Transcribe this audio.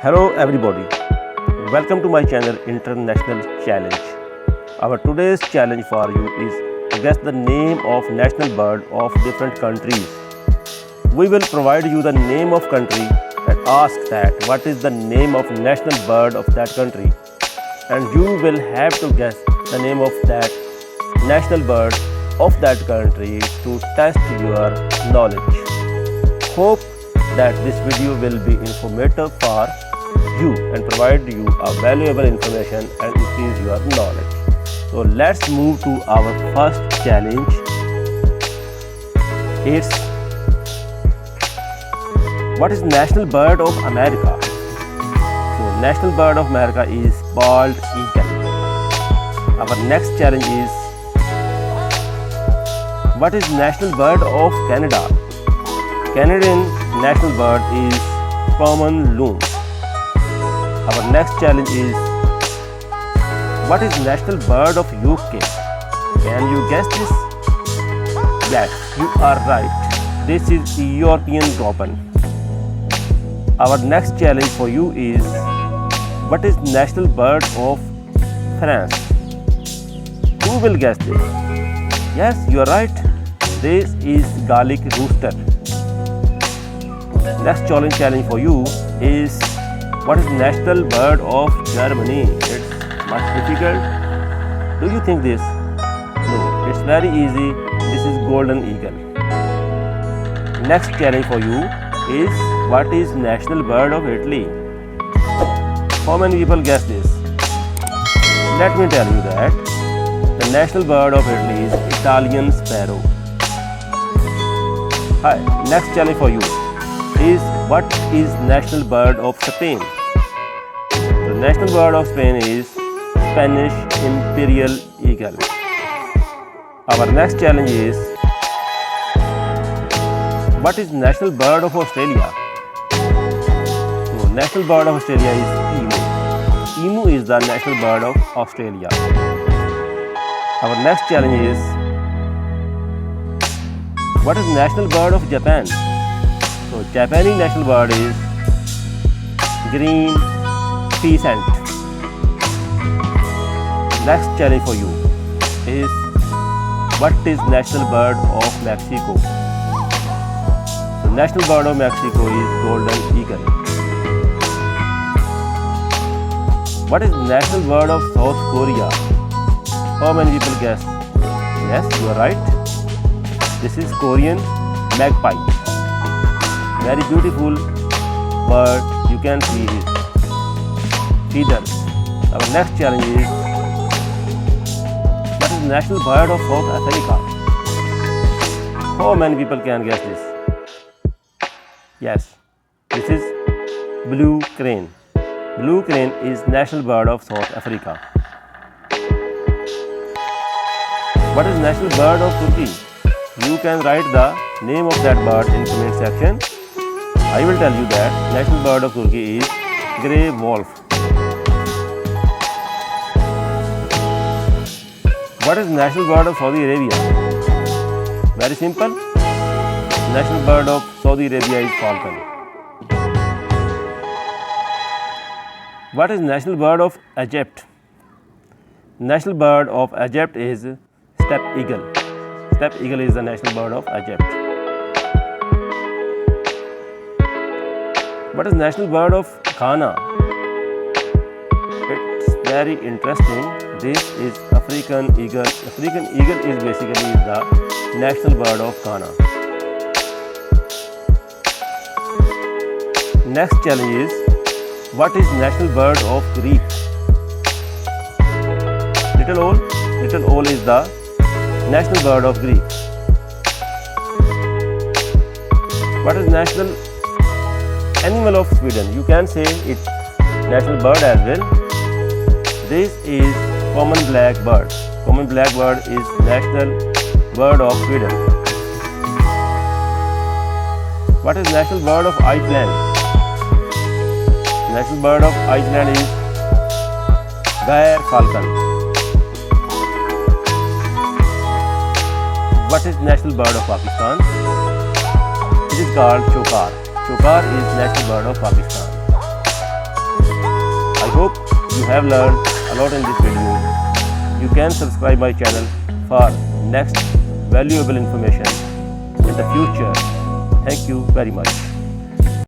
Hello everybody, welcome to my channel International Challenge. Our today's challenge for you is to guess the name of national bird of different countries. We will provide you the name of country and ask that what is the name of national bird of that country, and you will have to guess the name of that national bird of that country to test your knowledge. Hope that this video will be informative for you and provide you a valuable information and increase your knowledge. So let's move to our first challenge. It's what is national bird of America? So national bird of America is bald eagle. Our next challenge is what is national bird of Canada? Canadian national bird is common loon. Our next challenge is what is national bird of UK? Can you guess this? Yes, you are right. This is European robin. Our next challenge for you is what is national bird of France? Who will guess this? Yes, you are right. This is garlic rooster. Next challenge for you is what is national bird of Germany? It's much difficult. Do you think this? No, it's very easy. This is golden eagle. Next challenge for you is what is national bird of Italy? How many people guess this? Let me tell you that the national bird of Italy is Italian sparrow. Hi, next challenge for you is what is national bird of Spain? The national bird of Spain is Spanish imperial eagle. Our next challenge is what is national bird of Australia? So national bird of Australia is emu. Emu is the national bird of Australia. Our next challenge is what is national bird of Japan? So Japanese national bird is green pheasant. Next challenge for you is what is national bird of Mexico? The national bird of Mexico is golden eagle. What is national bird of South Korea? How many people guess? Yes, you are right. This is Korean magpie. Very beautiful bird. You can see it. Feathers. Our next challenge is what is national bird of South Africa? How many people can guess this? Yes, this is blue crane. Blue crane is national bird of South Africa. What is national bird of Turkey? You can write the name of that bird in comment section. I will tell you that national bird of Turkey is grey wolf. What is national bird of Saudi Arabia? Very simple. National bird of Saudi Arabia is falcon. What is national bird of Egypt? National bird of Egypt is steppe eagle. Steppe eagle is the national bird of Egypt. What is national bird of Ghana? It's very interesting. This is African eagle. African eagle is basically the national bird of Ghana. Next challenge is what is national bird of Greek? Little owl. Little owl is the national bird of Greek. What is national animal of Sweden? You can say it's national bird as well. This is common black bird. Common black bird is national bird of Sweden. What is national bird of Iceland? National bird of Iceland is Geir falcon. What is national bird of Pakistan? It is called chokar. Chokar is national bird of Pakistan. I hope you have learned a lot in this video. You can subscribe my channel for next valuable information in the future. Thank you very much.